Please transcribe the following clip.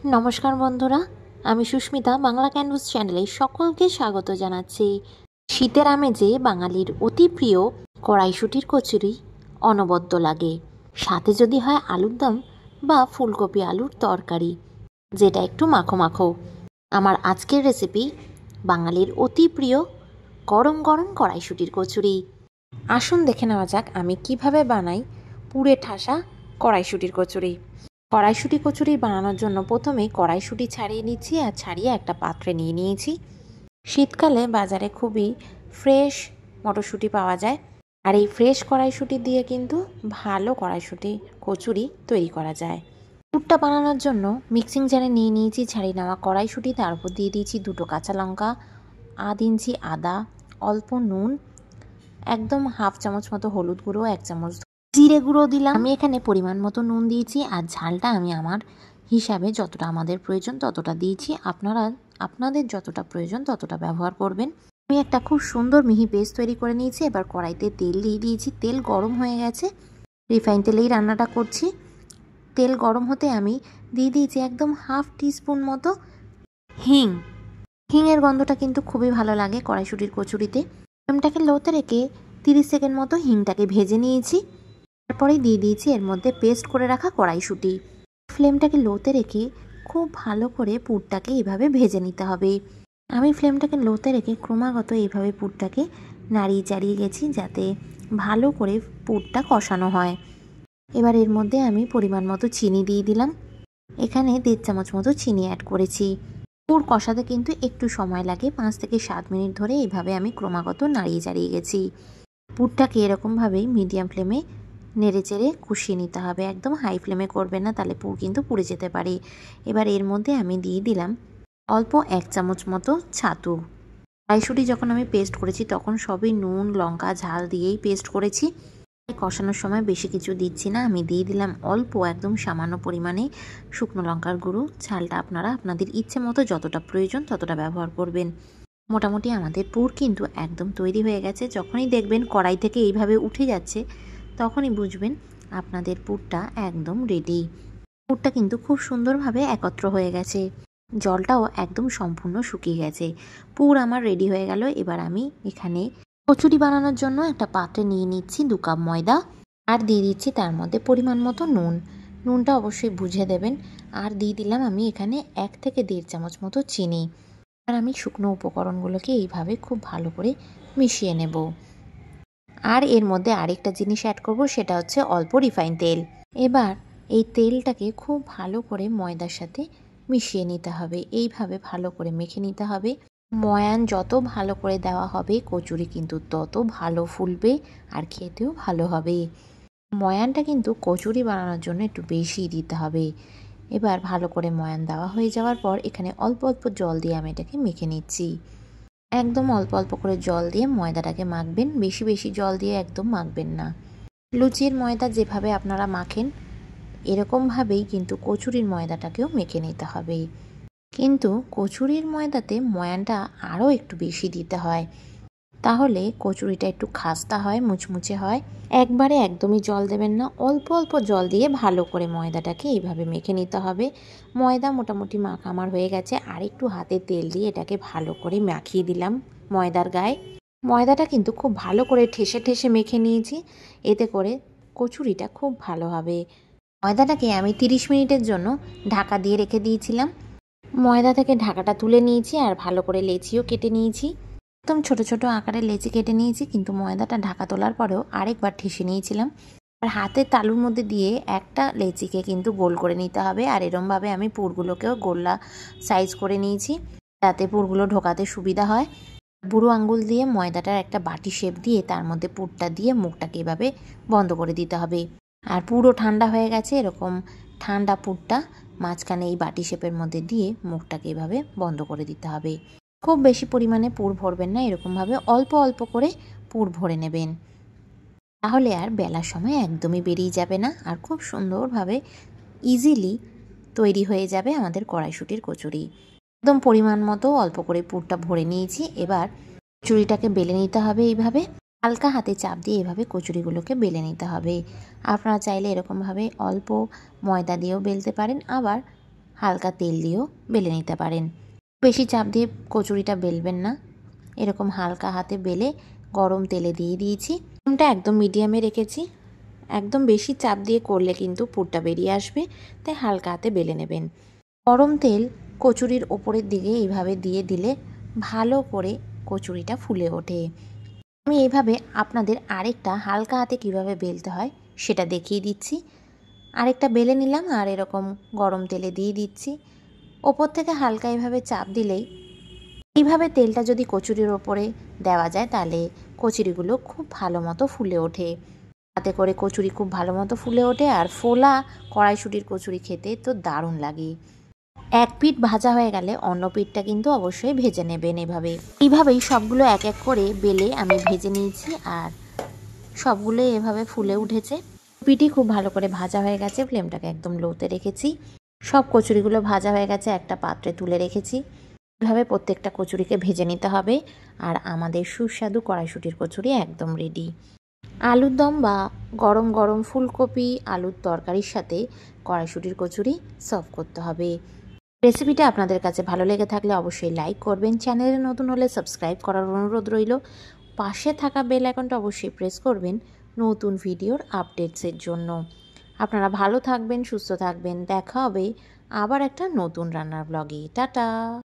নমস্কার বন্ধুরা, আমি সুস্মিতা বাংলা ক্যানভাস চ্যানেলে সকলকে স্বাগত জানাচ্ছি। শীতের আমেজে বাঙালির অতি প্রিয় কড়াইশুঁটির কচুরি অনবদ্য লাগে। সাথে যদি হয় আলুর দম বা ফুলকপি আলুর তরকারি, যেটা একটু মাখো মাখো। আমার আজকের রেসিপি বাঙালির অতি প্রিয় গরম গরম কড়াইশুঁটির কচুরি। আসুন দেখে নেওয়া যাক আমি কিভাবে বানাই পুড়ে ঠাসা কড়াইশুঁটির কচুরি। কড়াইশুঁটি কচুরি বানানোর জন্য প্রথমে কড়াইশুঁটি ছাড়িয়ে নিচ্ছি আর ছাড়িয়ে একটা পাত্রে নিয়ে নিয়েছি। শীতকালে বাজারে খুবই ফ্রেশ মটরশুঁটি পাওয়া যায়, আর এই ফ্রেশ কড়াইশুঁটি দিয়ে কিন্তু ভালো কড়াইশুঁটি কচুরি তৈরি করা যায়। পুরটা বানানোর জন্য মিক্সিং জারে নিয়ে নিয়েছি ছাড়িয়ে নেওয়া কড়াইশুঁটি, তার উপর দিয়ে দিয়েছি 2 কাঁচা লঙ্কা, 1 ইঞ্চি আদা, অল্প নুন, একদম হাফ চামচ মতো হলুদ গুঁড়ো, 1 চামচ জিরে গুঁড়ো দিলাম। আমি এখানে পরিমাণ মতো নুন দিয়েছি, আর ঝালটা আমি আমার হিসাবে যতটা আমাদের প্রয়োজন ততটা দিয়েছি। আপনারা আপনাদের যতটা প্রয়োজন ততটা ব্যবহার করবেন। আমি একটা খুব সুন্দর মিহি পেস্ট তৈরি করে নিয়েছি। এবার কড়াইতে তেল দিয়ে দিয়েছি, তেল গরম হয়ে গেছে। রিফাইন তেলেই রান্নাটা করছি। তেল গরম হতে আমি দিয়ে দিয়েছি একদম হাফ টিস্পুন মতো হিং। হিংয়ের গন্ধটা কিন্তু খুবই ভালো লাগে কড়াইশুঁটির কচুরিতে। ফ্লেমটাকে লোতে রেখে 30 সেকেন্ড মতো হিংটাকে ভেজে নিয়েছি। তারপরে দিয়ে দিয়েছি এর মধ্যে পেস্ট করে রাখা কড়াইশুঁটি। ফ্লেমটাকে লোতে রেখে খুব ভালো করে পুরটাকে এভাবে ভেজে নিতে হবে। আমি ফ্লেমটাকে লোতে রেখে ক্রমাগত এইভাবে পুরটাকে নাড়িয়ে চাড়িয়ে গেছি যাতে ভালো করে পুরটা কষানো হয়। এবার এর মধ্যে আমি পরিমাণ মতো চিনি দিয়ে দিলাম। এখানে 1.5 চামচ মতো চিনি অ্যাড করেছি। পুর কষাতে কিন্তু একটু সময় লাগে, 5 থেকে 7 মিনিট ধরে এইভাবে আমি ক্রমাগত নাড়িয়ে চাড়িয়ে গেছি। পুরটাকে এরকমভাবেই মিডিয়াম ফ্লেমে নেড়ে চেড়ে কষিয়ে নিতে হবে। একদম হাই ফ্লেমে করবেন না, তাহলে পুর কিন্তু পুড়ে যেতে পারে। এবার এর মধ্যে আমি দিয়ে দিলাম অল্প 1 চামচ মতো ছাতু। কড়াইশুঁটি যখন আমি পেস্ট করেছি তখন সবই নুন লঙ্কা ঝাল দিয়েই পেস্ট করেছি। কষানোর সময় বেশি কিছু দিচ্ছি না। আমি দিয়ে দিলাম অল্প একদম সামান্য পরিমাণে শুকনো লঙ্কার গুঁড়ো। ঝালটা আপনারা আপনাদের ইচ্ছে মতো যতটা প্রয়োজন ততটা ব্যবহার করবেন। মোটামুটি আমাদের পুর কিন্তু একদম তৈরি হয়ে গেছে। যখনই দেখবেন কড়াই থেকে এইভাবে উঠে যাচ্ছে তখনই বুঝবেন আপনাদের পুরটা একদম রেডি। পুরটা কিন্তু খুব সুন্দরভাবে একত্র হয়ে গেছে, জলটাও একদম সম্পূর্ণ শুকিয়ে গেছে। পুর আমার রেডি হয়ে গেল। এবার আমি এখানে কচুরি বানানোর জন্য একটা পাত্রে নিয়ে নিচ্ছি 2 কাপ ময়দা, আর দিয়ে দিচ্ছি তার মধ্যে পরিমাণ মতো নুন। নুনটা অবশ্যই বুঝে দেবেন। আর দিয়ে দিলাম আমি এখানে 1 থেকে 1.5 চামচ মতো চিনি। আর আমি শুকনো উপকরণগুলোকে এইভাবে খুব ভালো করে মিশিয়ে নেব। আর এর মধ্যে আরেকটা জিনিস অ্যাড করব, সেটা হচ্ছে অল্প রিফাইন তেল। এবার এই তেলটাকে খুব ভালো করে ময়দার সাথে মিশিয়ে নিতে হবে। এইভাবে ভালো করে মেখে নিতে হবে। ময়ান যত ভালো করে দেওয়া হবে কচুরি কিন্তু তত ভালো ফুলবে আর খেতেও ভালো হবে। ময়ানটা কিন্তু কচুরি বানানোর জন্য একটু বেশি দিতে হবে। এবার ভালো করে ময়ান দেওয়া হয়ে যাওয়ার পর এখানে অল্প অল্প জল দিয়ে আমি এটাকে মেখে নিচ্ছি। একদম অল্প অল্প করে জল দিয়ে ময়দাটাকে মাখবেন, বেশি বেশি জল দিয়ে একদম মাখবেন না। লুচির ময়দা যেভাবে আপনারা মাখেন এরকমভাবেই কিন্তু কচুরির ময়দাটাকেও মেখে নিতে হবে। কিন্তু কচুরির ময়দাতে ময়ানটা আরও একটু বেশি দিতে হয়, তাহলে কচুরিটা একটু খাস্তা হয়, মুচমুচে হয়। একবারে একদমই জল দেবেন না, অল্প অল্প জল দিয়ে ভালো করে ময়দাটাকে এইভাবে মেখে নিতে হবে। ময়দা মোটামুটি মাখা আমার হয়ে গেছে। আর একটু হাতে তেল দিয়ে এটাকে ভালো করে মাখিয়ে দিলাম ময়দার গায়ে। ময়দাটা কিন্তু খুব ভালো করে ঠেসে ঠেসে মেখে নিয়েছি, এতে করে কচুরিটা খুব ভালো হবে। ময়দাটাকে আমি 30 মিনিটের জন্য ঢাকা দিয়ে রেখে দিয়েছিলাম। ময়দা থেকে ঢাকাটা তুলে নিয়েছি আর ভালো করে লেচিও কেটে নিয়েছি। একদম ছোট ছোট আকারে লেচি কেটে নিয়েছি, কিন্তু ময়দাটা ঢাকা তোলার পরেও আরেকবার ঠেসে নিয়েছিলাম। আর হাতের তালুর মধ্যে দিয়ে একটা লেচিকে কিন্তু গোল করে নিতে হবে। আর এরমভাবে আমি পুরগুলোকেও গোল্লা সাইজ করে নিয়েছি যাতে পুরগুলো ঢোকাতে সুবিধা হয়। বুড়ো আঙ্গুল দিয়ে ময়দাটার একটা বাটি শেপ দিয়ে তার মধ্যে পুরটা দিয়ে মুখটাকে এভাবে বন্ধ করে দিতে হবে। আর পুরো ঠান্ডা হয়ে গেছে, এরকম ঠান্ডা পুরটা মাঝখানে এই বাটি শেপের মধ্যে দিয়ে মুখটাকে এভাবে বন্ধ করে দিতে হবে। খুব বেশি পরিমাণে পুর ভরবেন না, এরকমভাবে অল্প অল্প করে পুর ভরে নেবেন, তাহলে আর বেলার সময় একদমই বেরিয়ে যাবে না আর খুব সুন্দরভাবে ইজিলি তৈরি হয়ে যাবে আমাদের কড়াইশুঁটির কচুরি। একদম পরিমাণ মতো অল্প করে পুরটা ভরে নিয়েছি। এবার কচুরিটাকে বেলে নিতে হবে। এইভাবে হালকা হাতে চাপ দিয়ে এভাবে কচুরিগুলোকে বেলে নিতে হবে। আপনারা চাইলে এরকমভাবে অল্প ময়দা দিয়েও বেলতে পারেন, আবার হালকা তেল দিয়েও বেলে নিতে পারেন। বেশি চাপ দিয়ে কচুরিটা বেলবেন না, এরকম হালকা হাতে বেলে গরম তেলে দিয়ে দিয়েছি। ফ্লেমটা একদম মিডিয়ামে রেখেছি। একদম বেশি চাপ দিয়ে করলে কিন্তু পুরটা বেরিয়ে আসবে, তাই হালকা হাতে বেলে নেবেন। গরম তেল কচুরির ওপরের দিকে এইভাবে দিয়ে দিলে ভালো করে কচুরিটা ফুলে ওঠে। আমি এইভাবে আপনাদের আরেকটা হালকা হাতে কিভাবে বেলতে হয় সেটা দেখিয়ে দিচ্ছি। আরেকটা বেলে নিলাম আর এরকম গরম তেলে দিয়ে দিচ্ছি। ওপর থেকে হালকা এইভাবে চাপ দিলেই, এইভাবে তেলটা যদি কচুরির ওপরে দেওয়া যায় তাহলে কচুরিগুলো খুব ভালো মতো ফুলে ওঠে। তাতে করে কচুরি খুব ভালো মতো ফুলে ওঠে, আর ফোলা কড়াইশুঁটির কচুরি খেতে তো দারুণ লাগে। এক পিঠ ভাজা হয়ে গেলে অন্য পিঠটা কিন্তু অবশ্যই ভেজে নেবেন। এইভাবেই সবগুলো এক এক করে বেলে আমি ভেজে নিয়েছি, আর সবগুলোই এভাবে ফুলে উঠেছে। পিঠই খুব ভালো করে ভাজা হয়ে গেছে, ফ্লেমটাকে একদম লোতে রেখেছি। সব কচুরিগুলো ভাজা হয়ে গেছে, একটা পাত্রে তুলে রেখেছি। এভাবে প্রত্যেকটা কচুরিকে ভেজে নিতে হবে, আর আমাদের সুস্বাদু কড়াইশুঁটির কচুরি একদম রেডি। আলুর দম বা গরম গরম ফুলকপি আলুর তরকারির সাথে কড়াইশুঁটির কচুরি সার্ভ করতে হবে। রেসিপিটা আপনাদের কাছে ভালো লেগে থাকলে অবশ্যই লাইক করবেন। চ্যানেলে নতুন হলে সাবস্ক্রাইব করার অনুরোধ রইল। পাশে থাকা বেল আইকনটা অবশ্যই প্রেস করবেন নতুন ভিডিওর আপডেটসের জন্য। আপনারা ভালো থাকবেন, সুস্থ থাকবেন। দেখা হবে আবার একটা নতুন রান্নার ব্লগে। টাটা।